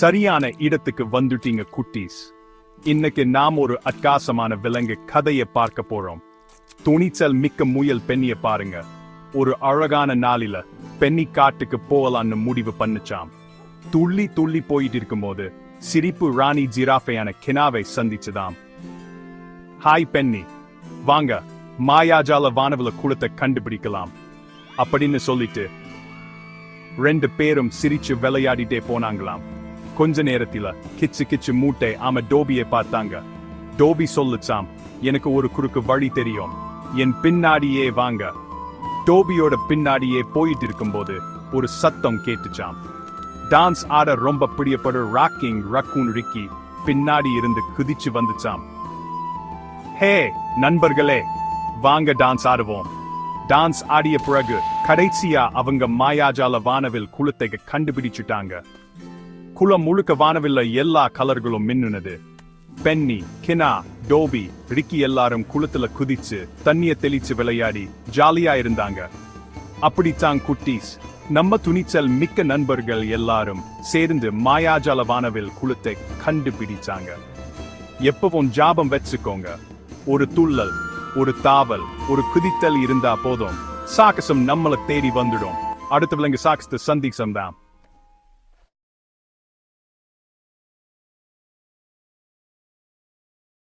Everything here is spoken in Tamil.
சரியான இடத்துக்கு வந்துட்டீங்க குட்டீஸ். இன்னைக்கு நாம் ஒரு அட்காசமான விலங்கு கதையை பார்க்க போறோம். துணிச்சல் மிக்க முயல் பெண்ணிய பாருங்க. ஒரு அழகான நாளில பெண்ணி காட்டுக்கு போகலான்னு முடிவு பண்ணுச்சாம். துள்ளி துள்ளி போயிட்டு இருக்கும்போது சிரிப்பு ராணி ஜிராஃபையான கினாவை சந்திச்சுதாம். ஹாய் பெண்ணி, வாங்க மாயாஜால வானவில குளத்தை கண்டுபிடிக்கலாம் அப்படின்னு சொல்லிட்டு ரெண்டு பேரும் சிரிச்சு விளையாடிட்டே போனாங்களாம். கொஞ்ச நேரத்தில கிச்சு கிச்சு மூட்டை ஆம டோபியை பார்த்தாங்க. டோபி சொல்லுச்சாம், எனக்கு ஒரு குறுக்கு வழி தெரியும், என் பின்னாடியே வாங்க. டோபியோட பின்னாடியே போயிட்டு இருக்கும்போது ஒரு சத்தம் கேட்டுச்சாம். டான்ஸ் ஆட ரொம்ப பிரியப்படுற ராக்கிங் ரக்கூன் ரிக்கி பின்னாடி இருந்து குதிச்சு வந்துச்சாம். ஹே நண்பர்களே, வாங்க டான்ஸ் ஆடுவோம். டான்ஸ் ஆடிய பிறகு கடைசியா அவங்க மாயாஜால வானவில் குளத்தை கண்டுபிடிச்சுட்டாங்க. குளம் முழுக்க வானவில்ல எல்லா கலர்களும் மின்னுனது. பென்னி, கினா, டோபி, ரிக்கி எல்லாரும் குளத்துல குதிச்சு தண்ணிய தெளிச்சு விளையாடி ஜாலியா இருந்தாங்க. அப்படித்தான் குட்டீஸ், நம்ம துணிச்சல் மிக்க நண்பர்கள் எல்லாரும் சேர்ந்து மாயாஜால வானவில் குளத்தை கண்டுபிடிச்சாங்க. எப்பவும் ஜாபம் வச்சுக்கோங்க, ஒரு துள்ளல், ஒரு தாவல், ஒரு குதித்தல் இருந்தா போதும், சாகசம் நம்மளை தேடி வந்துடும். அடுத்த விலங்கு சாகசத்தை சந்திச்சம் தான்.